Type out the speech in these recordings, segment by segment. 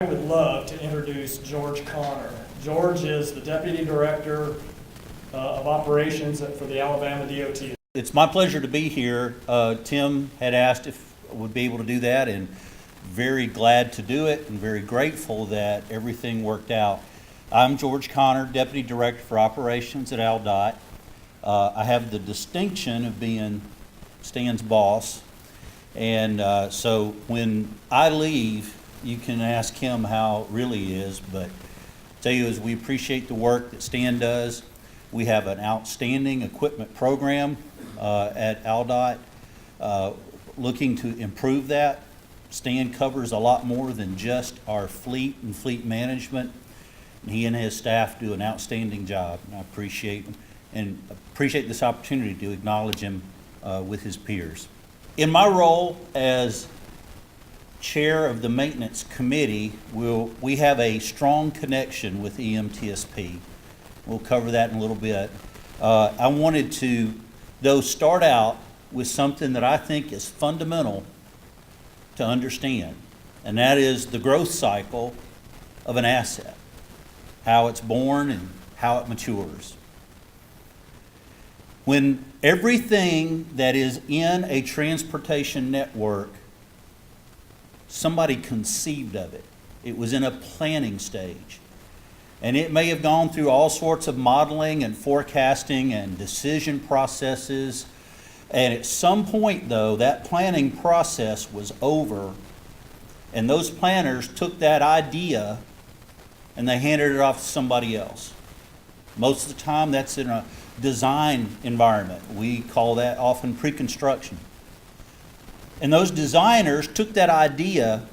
I would love to introduce George Conner. George is the Deputy Director of Operations for the Alabama DOT. It's my pleasure to be here. Tim had asked if I would be able to do that, and very glad to do it and very grateful that everything worked out. I'm George Conner, Deputy Director for Operations at ALDOT. I have the distinction of being Stan's boss, and so when I leave, you can ask him how it really is, but I'll tell you is we appreciate the work that Stan does. We have an outstanding equipment program at ALDOT, looking to improve that. Stan covers a lot more than just our fleet and fleet management. And he and his staff do an outstanding job, and I appreciate him and appreciate this opportunity to acknowledge him with his peers. In my role as chair of the maintenance committee, we have a strong connection with EMTSP. We'll cover that in a little bit. I wanted to, though, start out with something that I think is fundamental to understand, and that is the growth cycle of an asset, how it's born and how it matures. When everything that is in a transportation network, somebody conceived of it. It was in a planning stage. And it may have gone through all sorts of modeling and forecasting and decision processes. And at some point, though, that planning process was over. And those planners took that idea and they handed it off to somebody else. Most of the time, that's in a design environment. We call that often pre-construction. And those designers took that idea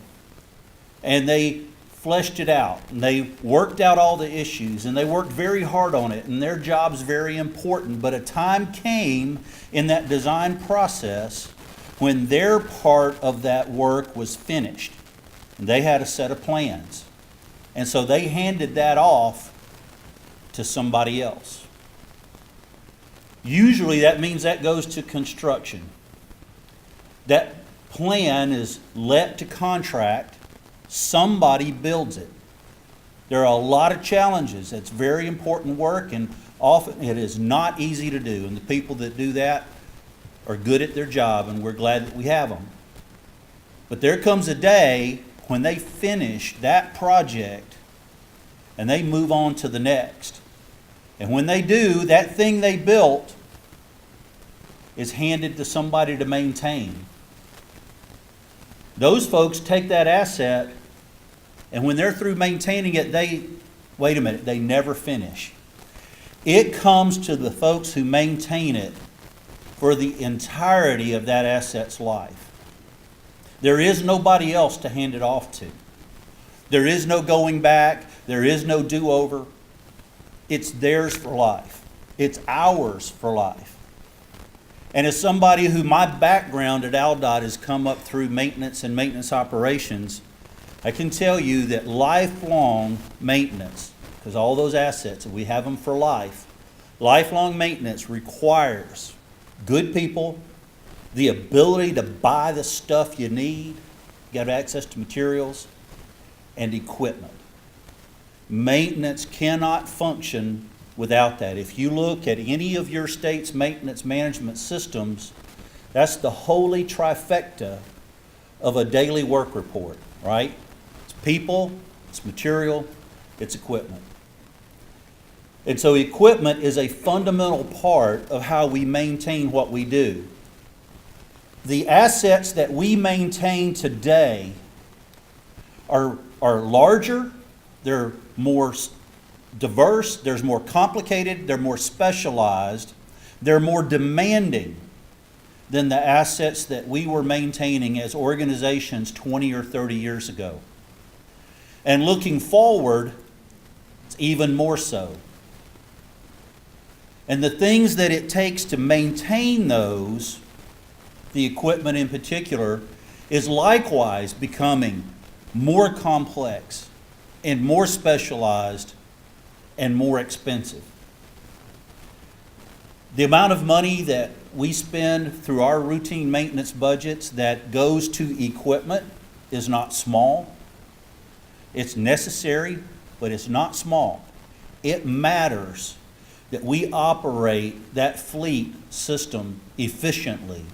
and they fleshed it out, and they worked out all the issues, and they worked very hard on it, and their job's very important. But a time came in that design process when their part of that work was finished, and they had a set of plans. And so they handed that off to somebody else. Usually that means that goes to construction. That plan is let to contract. Somebody builds it. There are a lot of challenges. It's very important work, and often it is not easy to do. And the people that do that are good at their job, and we're glad that we have them. But there comes a day when they finish that project and they move on to the next. And when they do, that thing they built is handed to somebody to maintain. Those folks take that asset, and when they're through maintaining it, wait a minute, they never finish. It comes to the folks who maintain it for the entirety of that asset's life. There is nobody else to hand it off to. There is no going back. There is no do-over. It's theirs for life. It's ours for life. And as somebody who my background at ALDOT has come up through maintenance and maintenance operations, I can tell you that lifelong maintenance, because all those assets, we have them for life, lifelong maintenance requires good people, the ability to buy the stuff you need, you got access to materials, and equipment. Maintenance cannot function without that. If you look at any of your state's maintenance management systems, that's the holy trifecta of a daily work report, right? It's people, it's material, it's equipment. And so equipment is a fundamental part of how we maintain what we do. The assets that we maintain today are larger, they're more diverse, there's more complicated, they're more specialized, they're more demanding than the assets that we were maintaining as organizations 20 or 30 years ago. And looking forward, it's even more so. And the things that it takes to maintain those, the equipment in particular, is likewise becoming more complex and more specialized and more expensive. The amount of money that we spend through our routine maintenance budgets that goes to equipment is not small. It's necessary, but it's not small. It matters that we operate that fleet system efficiently,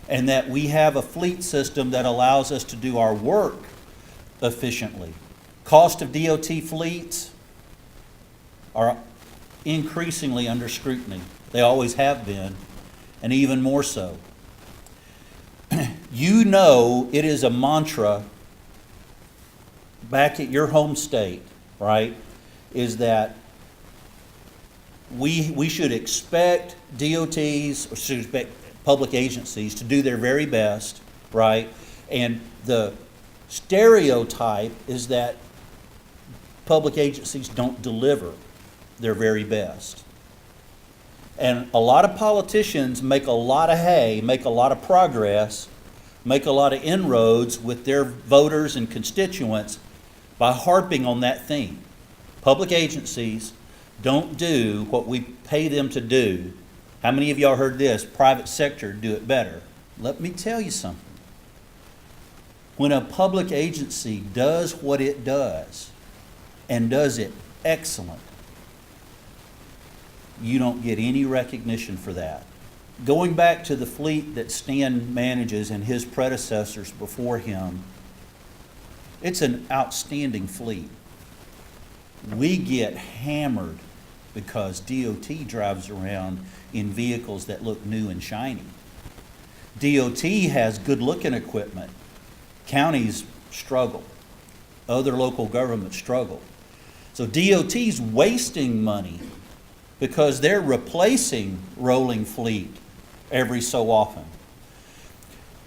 and that we have a fleet system that allows us to do our work efficiently. Cost of DOT fleets are increasingly under scrutiny. They always have been, and even more so. You know, it is a mantra back at your home state, right, is that we should expect DOTs, or should expect public agencies to do their very best, right? And the stereotype is that public agencies don't deliver their very best. And a lot of politicians make a lot of hay, make a lot of progress, make a lot of inroads with their voters and constituents by harping on that theme. Public agencies don't do what we pay them to do. How many of y'all heard this? Private sector do it better. Let me tell you something. When a public agency does what it does, and does it excellent, you don't get any recognition for that. Going back to the fleet that Stan manages and his predecessors before him, it's an outstanding fleet. We get hammered because DOT drives around in vehicles that look new and shiny. DOT has good-looking equipment. Counties struggle. Other local governments struggle. So DOT's wasting money because they're replacing rolling fleet every so often.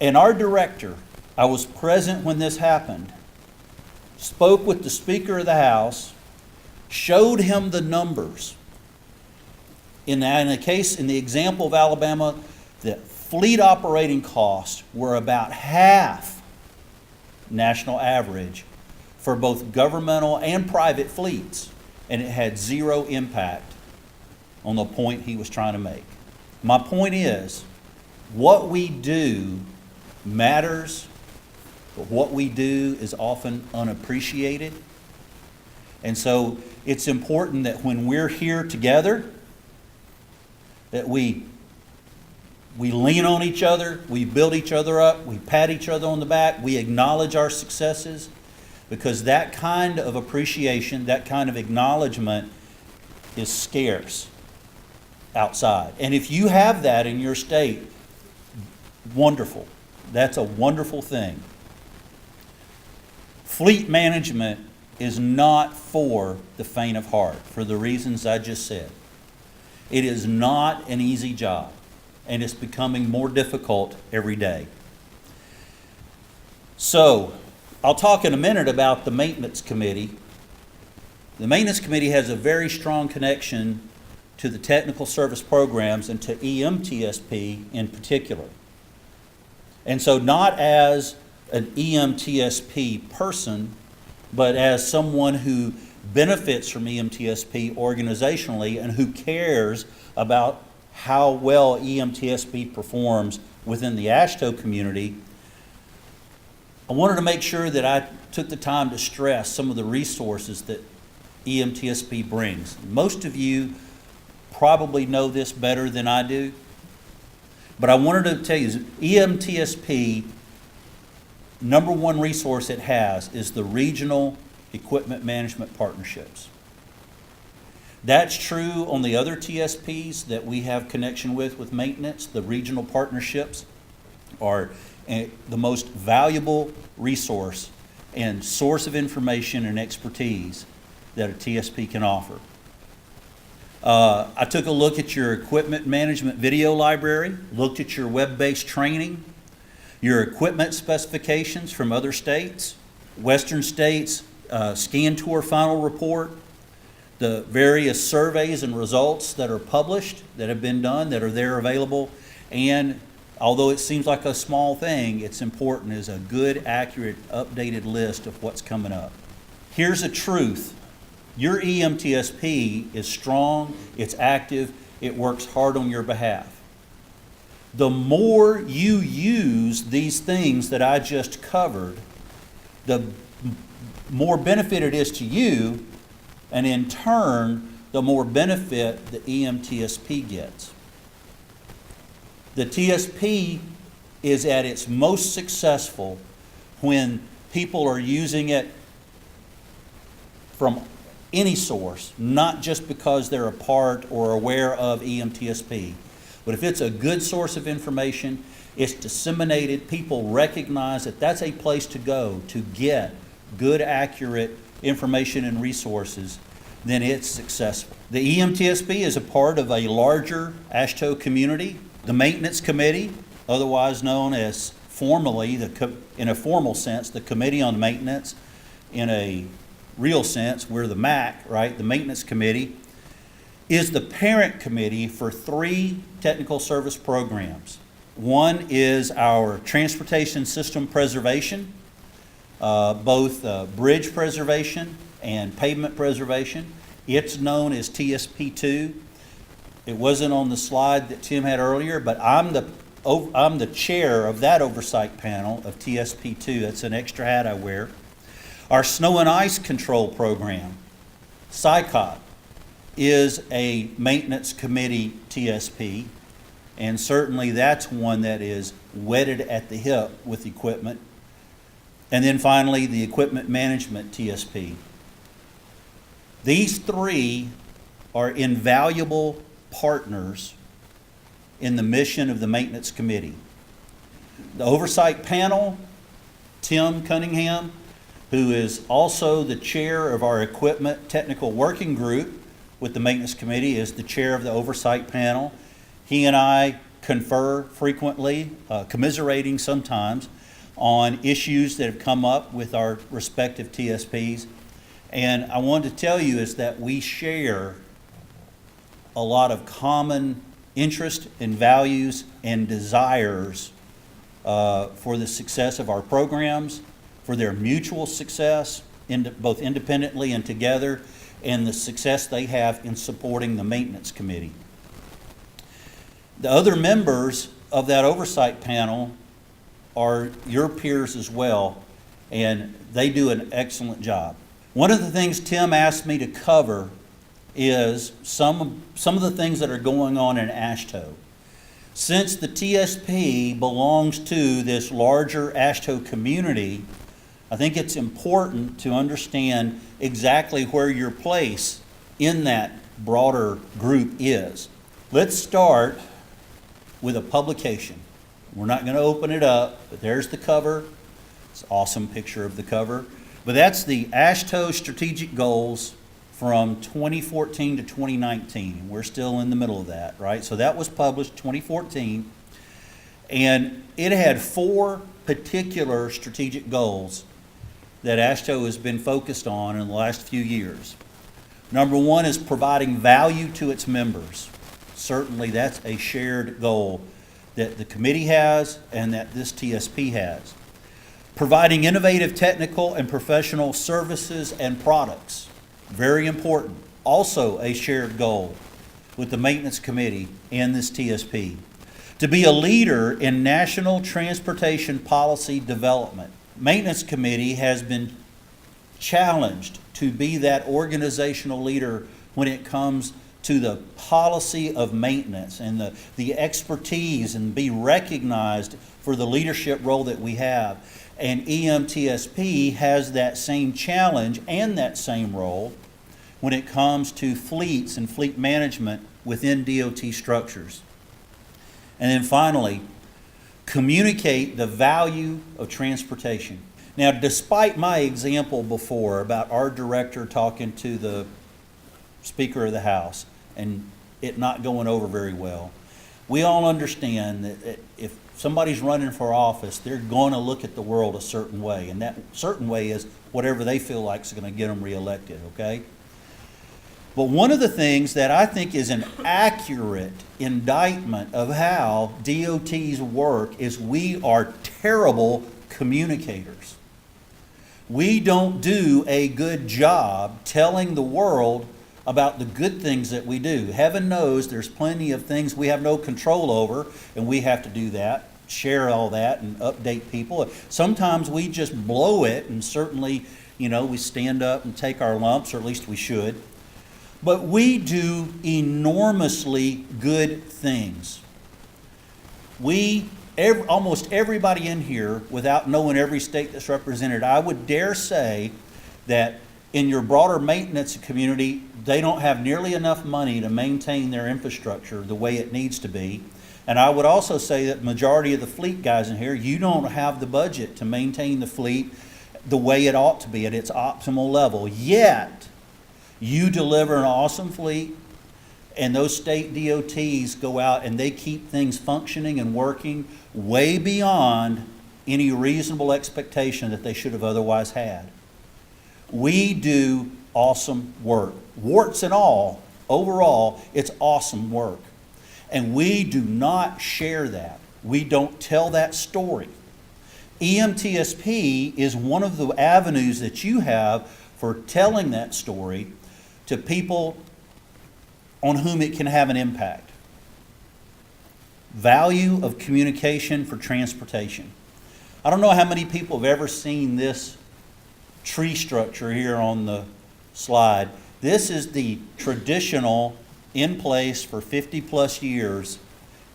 And our director, I was present when this happened, spoke with the Speaker of the House, showed him the numbers. In the example of Alabama, the fleet operating costs were about half national average for both governmental and private fleets, and it had zero impact on the point he was trying to make. My point is, what we do matters, but what we do is often unappreciated. And so it's important that when we're here together, that we lean on each other, we build each other up, we pat each other on the back, we acknowledge our successes, because that kind of appreciation, that kind of acknowledgement is scarce outside. And if you have that in your state, wonderful. That's a wonderful thing. Fleet management is not for the faint of heart, for the reasons I just said. It is not an easy job, and it's becoming more difficult every day. So, I'll talk in a minute about the Maintenance Committee. The Maintenance Committee has a very strong connection to the technical service programs and to EMTSP in particular. And so not as an EMTSP person, but as someone who benefits from EMTSP organizationally and who cares about how well EMTSP performs within the AASHTO community, I wanted to make sure that I took the time to stress some of the resources that EMTSP brings. Most of you probably know this better than I do, but I wanted to tell you, EMTSP, number one resource it has is the regional equipment management partnerships. That's true on the other TSPs that we have connection with maintenance. The regional partnerships are the most valuable resource and source of information and expertise that a TSP can offer. I took a look at your equipment management video library, looked at your web-based training, your equipment specifications from other states, Western states, scan tour final report, the various surveys and results that are published, that have been done, that are there available, and although it seems like a small thing, it's important, is a good, accurate, updated list of what's coming up. Here's a truth. Your EMTSP is strong, it's active, it works hard on your behalf. The more you use these things that I just covered, the more benefit it is to you, and in turn, the more benefit the EMTSP gets. The TSP is at its most successful when people are using it from any source, not just because they're a part or aware of EMTSP. But if it's a good source of information, it's disseminated, people recognize that that's a place to go to get good, accurate information and resources, then it's successful. The EMTSP is a part of a larger AASHTO community. The Maintenance Committee, otherwise known as formally, in a formal sense, the Committee on Maintenance. In a real sense, we're the MAC, right? The Maintenance Committee is the parent committee for 3 technical service programs. One is our transportation system preservation, both bridge preservation and pavement preservation. It's known as TSP2. It wasn't on the slide that Tim had earlier, but I'm the chair of that oversight panel of TSP2. That's an extra hat I wear. Our snow and ice control program, SICOP, is a maintenance committee TSP, and certainly that's one that is wetted at the hip with equipment. And then finally, the equipment management TSP. These 3 are invaluable partners in the mission of the maintenance committee. The oversight panel, Tim Cunningham, who is also the chair of our equipment technical working group with the maintenance committee, is the chair of the oversight panel. He and I confer frequently, commiserating sometimes, on issues that have come up with our respective TSPs. And I wanted to tell you is that we share a lot of common interest and values and desires for the success of our programs, for their mutual success, both independently and together, and the success they have in supporting the maintenance committee. The other members of that oversight panel are your peers as well, and they do an excellent job. One of the things Tim asked me to cover is some of the things that are going on in AASHTO. Since the TSP belongs to this larger AASHTO community, I think it's important to understand exactly where your place in that broader group is. Let's start with a publication. We're not going to open it up, but there's the cover. It's an awesome picture of the cover. But that's the AASHTO Strategic Goals from 2014 to 2019. We're still in the middle of that, right? So that was published 2014, and it had 4 particular strategic goals that AASHTO has been focused on in the last few years. Number 1 is providing value to its members. Certainly that's a shared goal that the committee has and that this TSP has. Providing innovative technical and professional services and products. Very important. Also a shared goal with the maintenance committee and this TSP. To be a leader in national transportation policy development. Maintenance committee has been challenged to be that organizational leader when it comes to the policy of maintenance and the expertise, and be recognized for the leadership role that we have. And EMTSP has that same challenge and that same role when it comes to fleets and fleet management within DOT structures. And then finally, communicate the value of transportation. Now, despite my example before about our director talking to the Speaker of the House and it not going over very well, we all understand that if somebody's running for office, they're going to look at the world a certain way, and that certain way is whatever they feel like is going to get them reelected, okay? But one of the things that I think is an accurate indictment of how DOTs work is we are terrible communicators. We don't do a good job telling the world about the good things that we do. Heaven knows there's plenty of things we have no control over, and we have to do that, share all that, and update people. Sometimes we just blow it, and certainly You know, we stand up and take our lumps, or at least we should. But we do enormously good things. Almost everybody in here, without knowing every state that's represented, I would dare say that in your broader maintenance community, they don't have nearly enough money to maintain their infrastructure the way it needs to be. And I would also say that the majority of the fleet guys in here, you don't have the budget to maintain the fleet the way it ought to be at its optimal level. Yet, you deliver an awesome fleet, and those state DOTs go out and they keep things functioning and working way beyond any reasonable expectation that they should have otherwise had. We do awesome work. Warts and all, overall, it's awesome work. And we do not share that. We don't tell that story. EMTSP is one of the avenues that you have for telling that story to people on whom it can have an impact. Value of communication for transportation. I don't know how many people have ever seen this tree structure here on the slide. This is the traditional, in place for 50 plus years,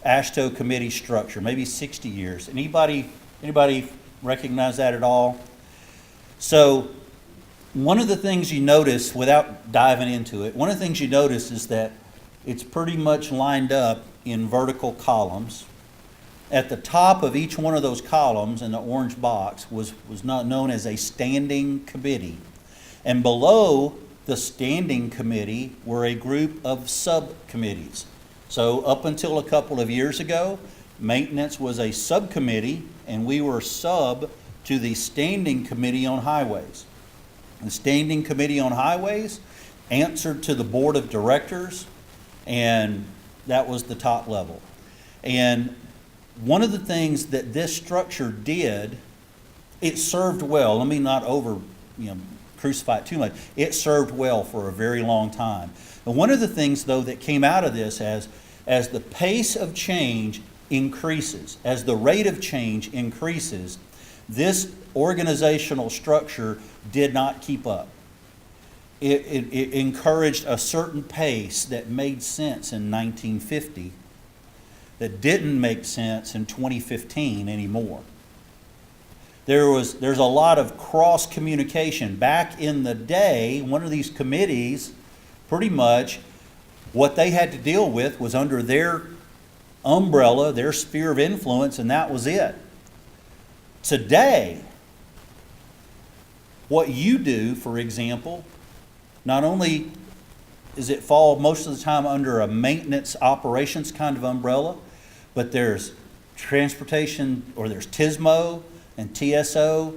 AASHTO committee structure, maybe 60 years. Anybody recognize that at all? So one of the things you notice, without diving into it, one of the things you notice is that it's pretty much lined up in vertical columns. At the top of each one of those columns in the orange box was not known as a standing committee. And below the standing committee were a group of subcommittees. So up until a couple of years ago, maintenance was a subcommittee, and we were sub to the standing committee on highways. The standing committee on highways answered to the board of directors, and that was the top level. And one of the things that this structure did, it served well. Let me not crucify it too much. It served well for a very long time. And one of the things, though, that came out of this as the pace of change increases, as the rate of change increases, this organizational structure did not keep up. It encouraged a certain pace that made sense in 1950 that didn't make sense in 2015 anymore. There's a lot of cross communication. Back in the day, one of these committees, pretty much what they had to deal with was under their umbrella, their sphere of influence, and that was it. Today, what you do, for example, not only does it fall most of the time under a maintenance operations kind of umbrella, but there's transportation, or there's TSMO and TSO.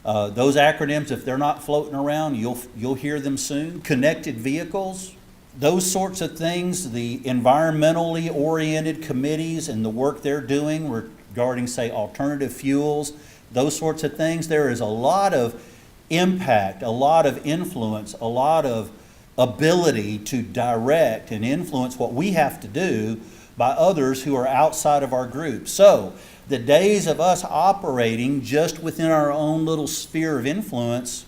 Those acronyms, if they're not floating around, you'll hear them soon. Connected vehicles, those sorts of things, the environmentally oriented committees and the work they're doing regarding, say, alternative fuels, those sorts of things. There is a lot of impact, a lot of influence, a lot of ability to direct and influence what we have to do by others who are outside of our group. So the days of us operating just within our own little sphere of influence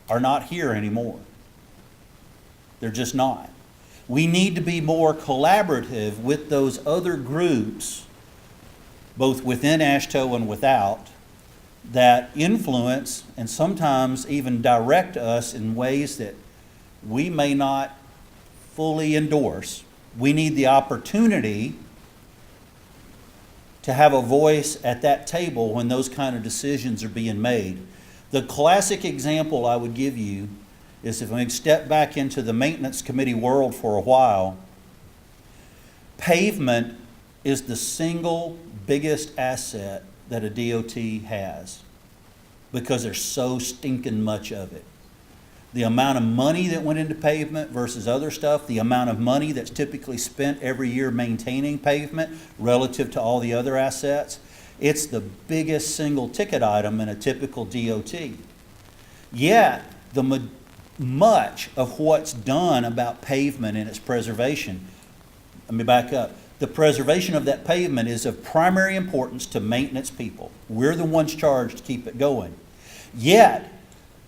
are not here anymore. They're just not. We need to be more collaborative with those other groups, both within AASHTO and without, that influence and sometimes even direct us in ways that we may not fully endorse. We need the opportunity to have a voice at that table when those kind of decisions are being made. The classic example I would give you is, if we step back into the maintenance committee world for a while, pavement is the single biggest asset that a DOT has because there's so stinking much of it. The amount of money that went into pavement versus other stuff, the amount of money that's typically spent every year maintaining pavement relative to all the other assets, it's the biggest single ticket item in a typical DOT. Yet, much of what's done about pavement and its preservation, let me back up. The preservation of that pavement is of primary importance to maintenance people. We're the ones charged to keep it going. Yet,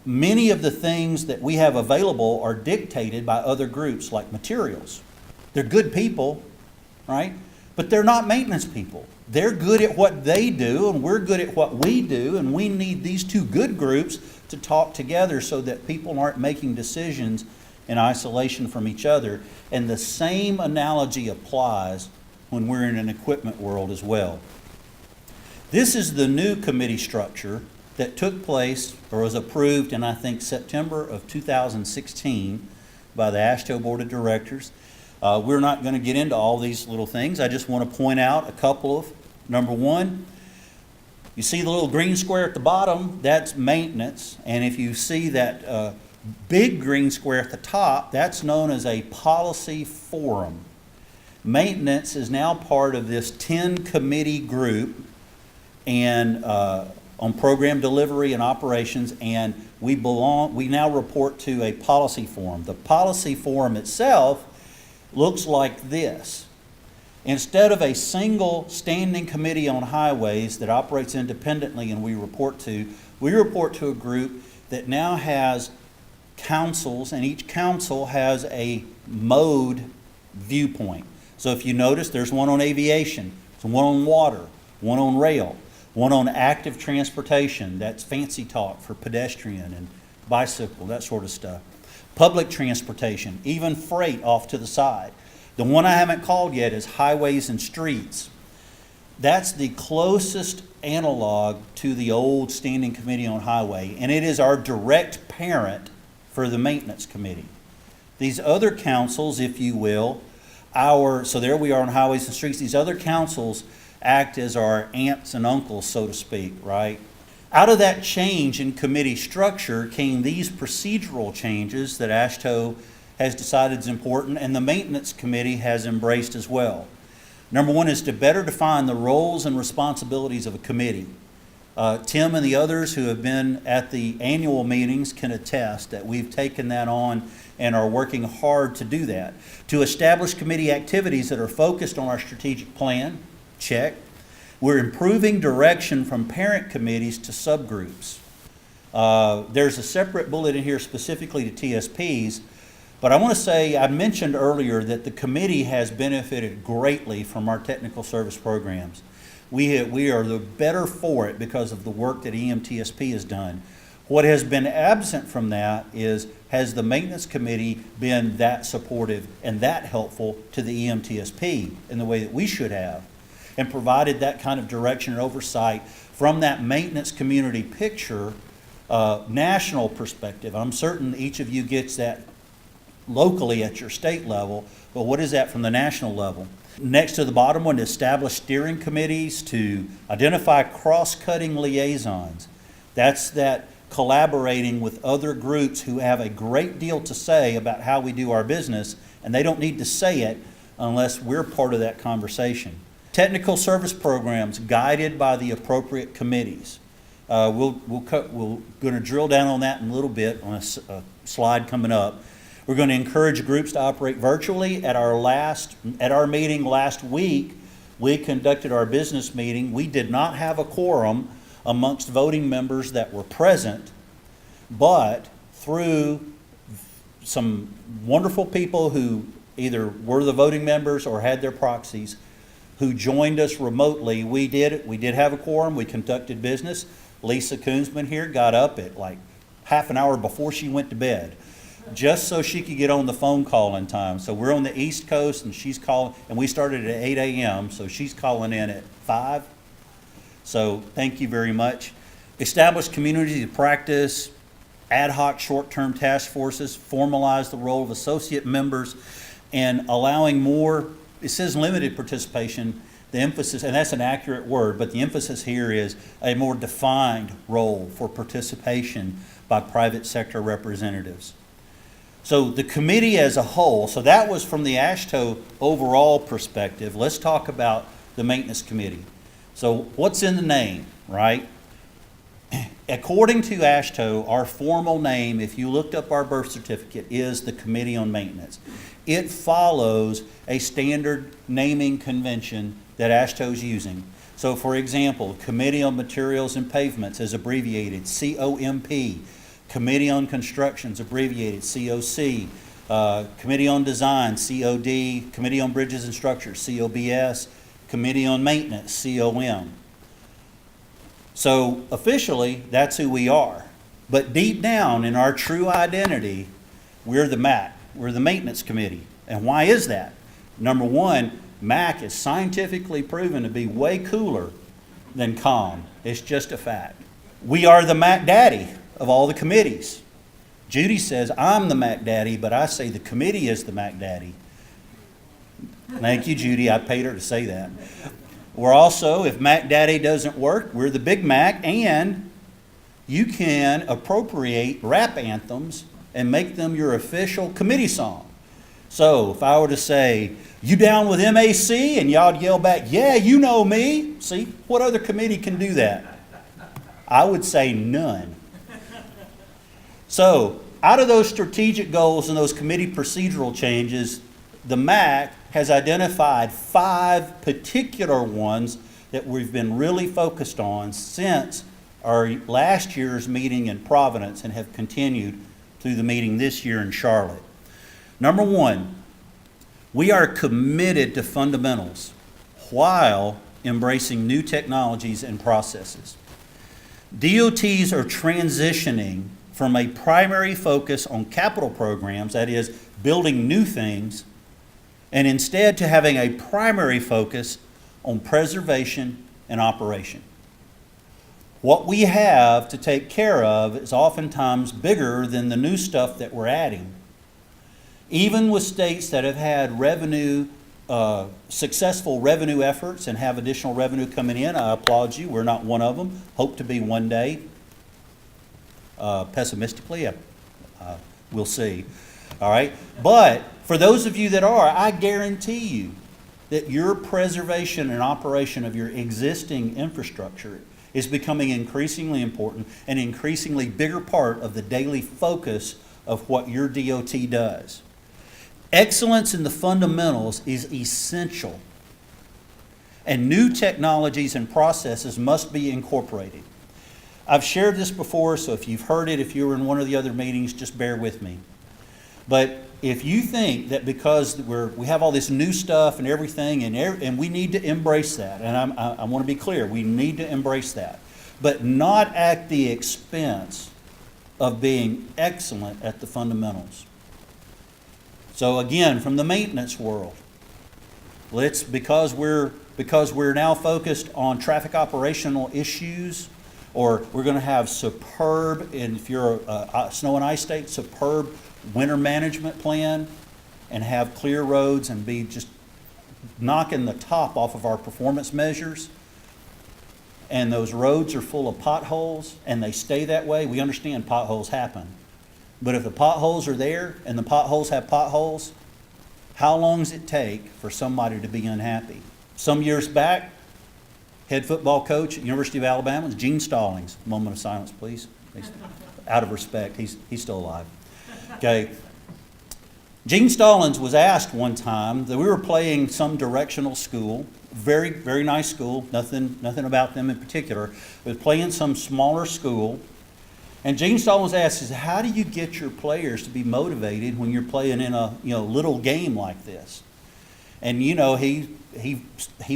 many of the things that we have available are dictated by other groups like materials. They're good people, right? But they're not maintenance people. They're good at what they do, and we're good at what we do, and we need these two good groups to talk together so that people aren't making decisions in isolation from each other. And the same analogy applies when we're in an equipment world as well. This is the new committee structure that took place or was approved in, I think, September of 2016 by the AASHTO Board of Directors. We're not going to get into all these little things. I just want to point out a couple of. Number one, you see the little green square at the bottom, that's maintenance. And if you see that big green square at the top, that's known as a policy forum. Maintenance is now part of this 10-committee group and on program delivery and operations, and we now report to a policy forum. The policy forum itself looks like this. Instead of a single standing committee on highways that operates independently and we report to a group that now has councils, and each council has a mode viewpoint. So if you notice, there's one on aviation, there's one on water, one on rail, one on active transportation, that's fancy talk for pedestrian and bicycle, that sort of stuff. Public transportation, even freight off to the side. The one I haven't called yet is highways and streets. That's the closest analog to the old Standing Committee on Highway, and it is our direct parent for the Maintenance Committee. These other councils, if you will, so there we are on highways and streets, these other councils act as our aunts and uncles, so to speak, right? Out of that change in committee structure came these procedural changes that AASHTO has decided is important, and the Maintenance Committee has embraced as well. Number one is to better define the roles and responsibilities of a committee. Tim and the others who have been at the annual meetings can attest that we've taken that on and are working hard to do that. To establish committee activities that are focused on our strategic plan, check. We're improving direction from parent committees to subgroups. There's a separate bullet in here specifically to TSPs, but I want to say, I mentioned earlier that the committee has benefited greatly from our technical service programs. We are the better for it because of the work that EMTSP has done. What has been absent from that is, has the Maintenance Committee been that supportive and that helpful to the EMTSP in the way that we should have, and provided that kind of direction and oversight from that maintenance community picture, national perspective. I'm certain each of you gets that locally at your state level, but what is that from the national level? Next to the bottom one, establish steering committees to identify cross-cutting liaisons. That's that collaborating with other groups who have a great deal to say about how we do our business, and they don't need to say it unless we're part of that conversation. Technical service programs guided by the appropriate committees. We're going to drill down on that in a little bit on a slide coming up. We're going to encourage groups to operate virtually. At our meeting last week, we conducted our business meeting. We did not have a quorum amongst voting members that were present, but through some wonderful people who either were the voting members or had their proxies who joined us remotely, we did have a quorum. We conducted business. Lisa Koonsman here got up at like half an hour before she went to bed, just so she could get on the phone call in time. So we're on the East Coast, and she's calling, and we started at 8 a.m., so she's calling in at 5. So thank you very much. Establish community to practice ad hoc short-term task forces, formalize the role of associate members, and allowing more, it says limited participation, the emphasis, and that's an accurate word, but the emphasis here is a more defined role for participation by private sector representatives. So the committee as a whole, so that was from the AASHTO overall perspective. Let's talk about the Maintenance Committee. So what's in the name, right? According to AASHTO, our formal name, if you looked up our birth certificate, is the Committee on Maintenance. It follows a standard naming convention that AASHTO is using. So for example, Committee on Materials and Pavements is abbreviated COMP. Committee on Construction's abbreviated COC. Committee on Design, COD. Committee on Bridges and Structures, COBS. Committee on Maintenance, COM. So officially, that's who we are. But deep down in our true identity, we're the MAC. We're the Maintenance Committee. And why is that? Number one, MAC is scientifically proven to be way cooler than COM. It's just a fact. We are the MAC Daddy of all the committees. Judy says I'm the MAC Daddy, but I say the committee is the MAC Daddy. Thank you, Judy. I paid her to say that. We're also, if Mac Daddy doesn't work, we're the Big Mac, and you can appropriate rap anthems and make them your official committee song. So if I were to say, "You down with MAC?" and y'all yell back, "Yeah, you know me." See, what other committee can do that? I would say none. So out of those strategic goals and those committee procedural changes, the MAC has identified 5 particular ones that we've been really focused on since our last year's meeting in Providence and have continued through the meeting this year in Charlotte. Number 1, we are committed to fundamentals while embracing new technologies and processes. DOTs are transitioning from a primary focus on capital programs, that is, building new things, and instead to having a primary focus on preservation and operation. What we have to take care of is oftentimes bigger than the new stuff that we're adding. Even with states that have had successful revenue efforts and have additional revenue coming in, I applaud you. We're not one of them. Hope to be one day. Pessimistically, we'll see. All right? But for those of you that are, I guarantee you that your preservation and operation of your existing infrastructure is becoming increasingly important, an increasingly bigger part of the daily focus of what your DOT does. Excellence in the fundamentals is essential, and new technologies and processes must be incorporated. I've shared this before, so if you've heard it, if you were in one of the other meetings, just bear with me. But if you think that because we have all this new stuff and everything, and we need to embrace that, and I want to be clear, we need to embrace that, but not at the expense of being excellent at the fundamentals. So again, from the maintenance world, because we're now focused on traffic operational issues, or we're going to have superb, and if you're a snow and ice state, superb winter management plan, and have clear roads and be just knocking the top off of our performance measures, and those roads are full of potholes and they stay that way, we understand potholes happen. But if the potholes are there and the potholes have potholes, how long does it take for somebody to be unhappy? Some years back, head football coach at University of Alabama was Gene Stallings. Moment of silence, please. Out of respect, he's still alive. Okay. Gene Stallings was asked one time that we were playing some directional school, very, very nice school, nothing about them in particular, but playing some smaller school. And Gene Stallings asked, says, "How do you get your players to be motivated when you're playing in a little game like this?" And he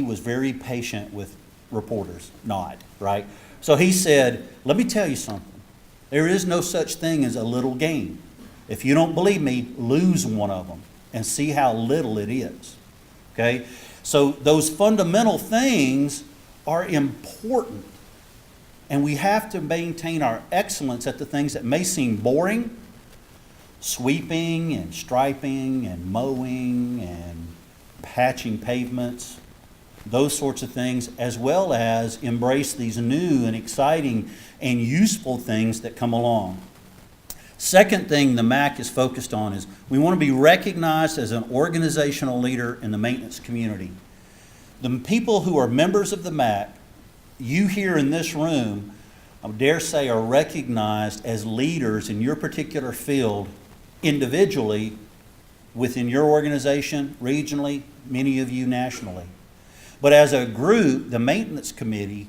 was very patient with reporters, right? So he said, "Let me tell you something. There is no such thing as a little game. If you don't believe me, lose one of them and see how little it is." Okay? So those fundamental things are important. And we have to maintain our excellence at the things that may seem boring, sweeping and striping and mowing and patching pavements, those sorts of things, as well as embrace these new and exciting and useful things that come along. Second thing the MAC is focused on is we want to be recognized as an organizational leader in the maintenance community. The people who are members of the MAC, you here in this room, I dare say, are recognized as leaders in your particular field individually within your organization, regionally, many of you nationally. But as a group, the maintenance committee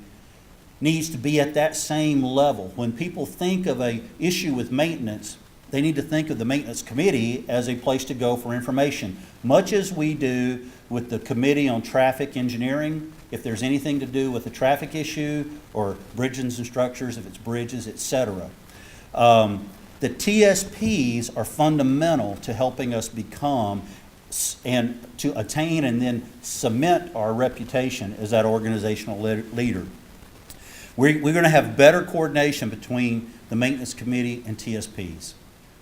needs to be at that same level. When people think of a issue with maintenance, they need to think of the maintenance committee as a place to go for information, much as we do with the committee on traffic engineering. If there's anything to do with a traffic issue or bridges and structures, if it's bridges, etc. The TSPs are fundamental to helping us become and to attain and then cement our reputation as that organizational leader. We're going to have better coordination between the maintenance committee and TSPs.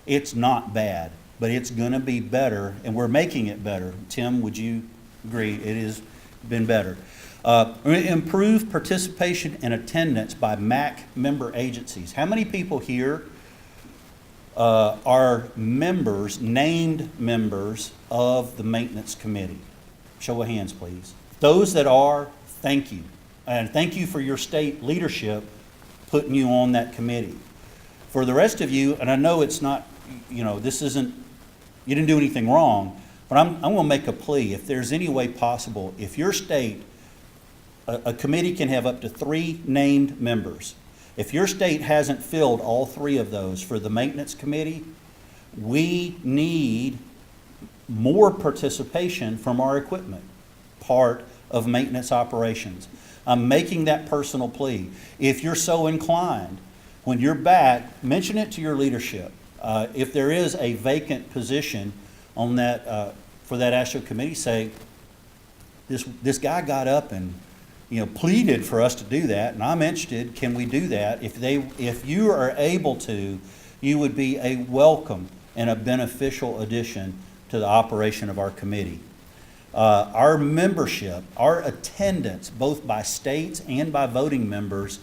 It's not bad, but it's going to be better, and we're making it better. Tim, would you agree? It has been better. We're going to improve participation and attendance by MAC member agencies. How many people here are members, named members of the maintenance committee? Show of hands, please. Those that are, thank you. And thank you for your state leadership putting you on that committee. For the rest of you, and I know it's not, this isn't, you didn't do anything wrong, but I'm going to make a plea. If there's any way possible, if your state, a committee can have up to 3 named members. If your state hasn't filled all 3 of those for the maintenance committee, we need more participation from our equipment part of maintenance operations. I'm making that personal plea. If you're so inclined, when you're back, mention it to your leadership. If there is a vacant position on that for that AASHTO committee, say, this guy got up and pleaded for us to do that, and I'm interested. Can we do that? If you are able to, you would be a welcome and a beneficial addition to the operation of our committee. Our membership, our attendance, both by states and by voting members,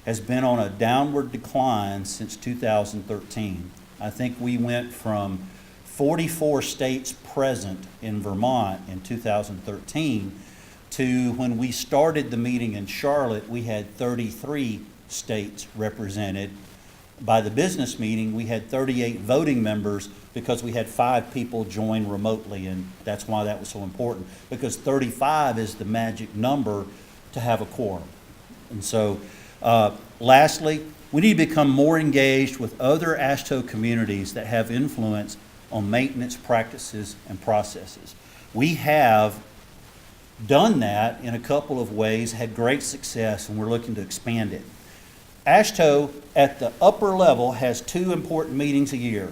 has been on a downward decline since 2013. I think we went from 44 states present in Vermont in 2013 to when we started the meeting in Charlotte, we had 33 states represented. By the business meeting, we had 38 voting members because we had 5 people join remotely, and that's why that was so important, because 35 is the magic number to have a quorum. And so, lastly, we need to become more engaged with other AASHTO communities that have influence on maintenance practices and processes. We have done that in a couple of ways, had great success, and we're looking to expand it. AASHTO at the upper level has 2 important meetings a year.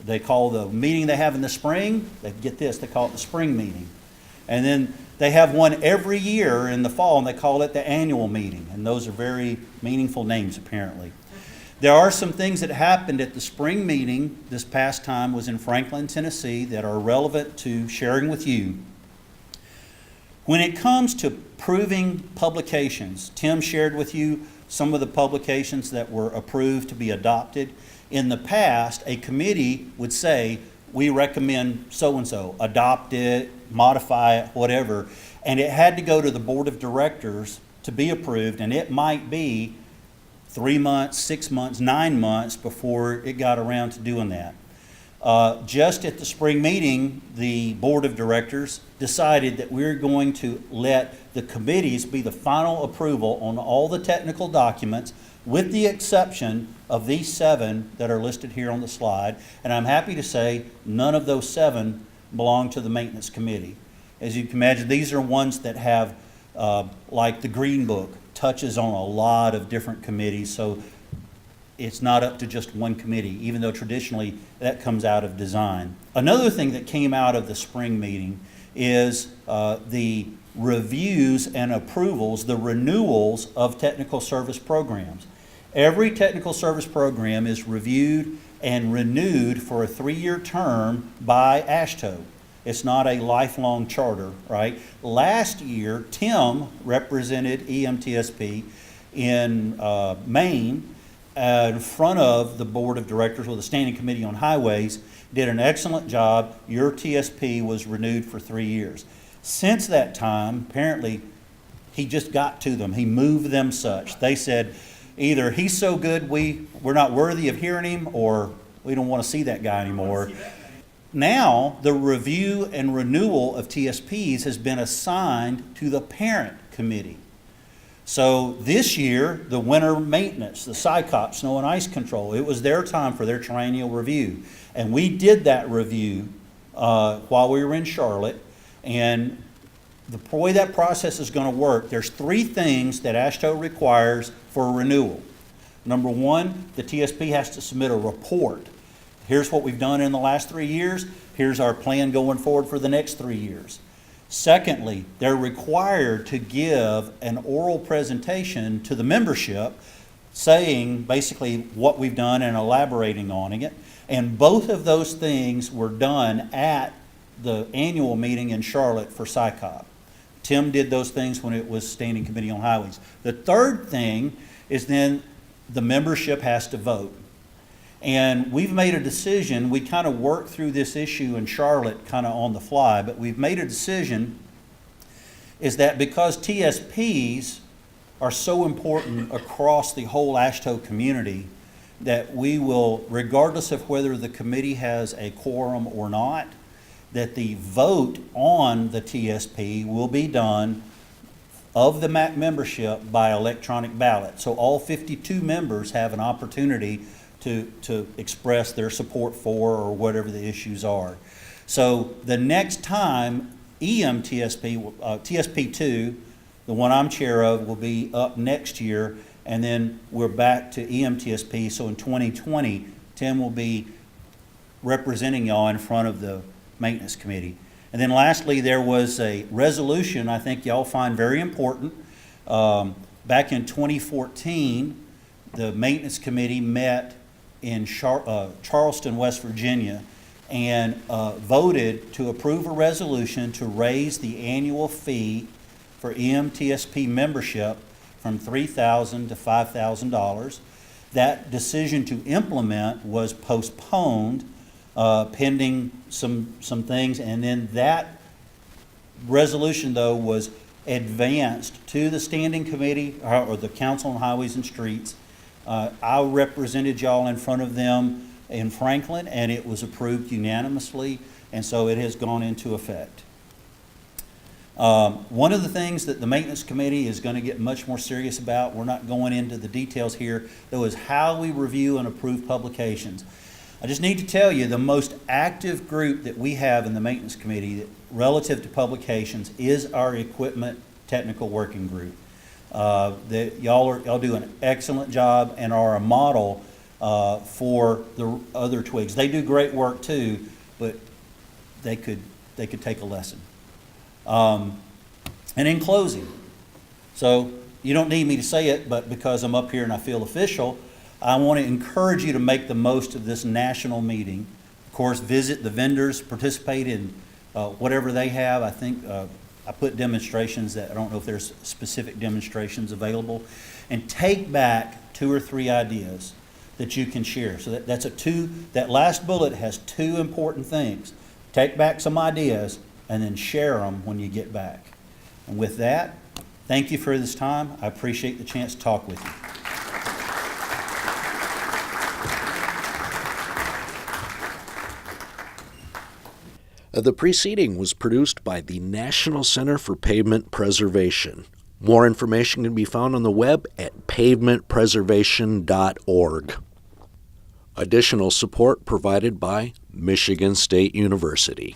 They call the meeting they have in the spring, they call it the spring meeting. And then they have one every year in the fall, and they call it the annual meeting. And those are very meaningful names, apparently. There are some things that happened at the spring meeting this past time, was in Franklin, Tennessee, that are relevant to sharing with you. When it comes to proving publications, Tim shared with you some of the publications that were approved to be adopted. In the past, a committee would say, we recommend so-and-so, adopt it, modify it, whatever, and it had to go to the board of directors to be approved, and it might be 3 months, 6 months, 9 months before it got around to doing that. Just at the spring meeting, the board of directors decided that we're going to let the committees be the final approval on all the technical documents, with the exception of these 7 that are listed here on the slide. And I'm happy to say none of those 7 belong to the maintenance committee. As you can imagine, these are ones that have, like the Green Book, touches on a lot of different committees. So it's not up to just one committee, even though traditionally that comes out of design. Another thing that came out of the spring meeting is the reviews and approvals, the renewals of technical service programs. Every technical service program is reviewed and renewed for a 3-year term by AASHTO. It's not a lifelong charter, right? Last year, Tim represented EMTSP in Maine in front of the board of directors with the Standing Committee on Highways, did an excellent job. Your TSP was renewed for 3 years. Since that time, apparently, he just got to them. He moved them such. They said, either he's so good we're not worthy of hearing him, or we don't want to see that guy anymore. Now, the review and renewal of TSPs has been assigned to the parent committee. So this year, the winter maintenance, the SICOP, snow and ice control, it was their time for their triennial review. And we did that review while we were in Charlotte. And the way that process is going to work, there's 3 things that AASHTO requires for a renewal. Number 1, the TSP has to submit a report. Here's what we've done in the last 3 years. Here's our plan going forward for the next 3 years. Secondly, they're required to give an oral presentation to the membership saying basically what we've done and elaborating on it. And both of those things were done at the annual meeting in Charlotte for SICOP. Tim did those things when it was Standing Committee on Highways. The third thing is then the membership has to vote. And we've made a decision, we kind of worked through this issue in Charlotte kind of on the fly, but we've made a decision is that because TSPs are so important across the whole AASHTO community, that we will, regardless of whether the committee has a quorum or not, that the vote on the TSP will be done of the MAC membership by electronic ballot. So all 52 members have an opportunity to express their support for or whatever the issues are. So the next time EMTSP, TSP2, the one I'm chair of, will be up next year, and then we're back to EMTSP. So in 2020, Tim will be representing y'all in front of the maintenance committee. And then lastly, there was a resolution I think y'all find very important. Back in 2014, the maintenance committee met in Charleston, West Virginia, and voted to approve a resolution to raise the annual fee for EMTSP membership from $3,000 to $5,000. That decision to implement was postponed pending some things, and then that resolution, though, was advanced to the Standing Committee or the Council on Highways and Streets. I represented y'all in front of them in Franklin, and it was approved unanimously, and so it has gone into effect. One of the things that the Maintenance Committee is going to get much more serious about, we're not going into the details here, though, is how we review and approve publications. I just need to tell you, the most active group that we have in the Maintenance Committee relative to publications is our Equipment Technical Working Group. Y'all do an excellent job and are a model for the other twigs. They do great work too, but they could take a lesson. And in closing, so you don't need me to say it, but because I'm up here and I feel official, I want to encourage you to make the most of this national meeting. Of course, visit the vendors, participate in whatever they have. I think I put demonstrations that I don't know if there's specific demonstrations available, and take back 2 or 3 ideas that you can share. So that last bullet has 2 important things. Take back some ideas and then share them when you get back. And with that, thank you for this time. I appreciate the chance to talk with you. The preceding was produced by the National Center for Pavement Preservation. More information can be found on the web at pavementpreservation.org. Additional support provided by Michigan State University.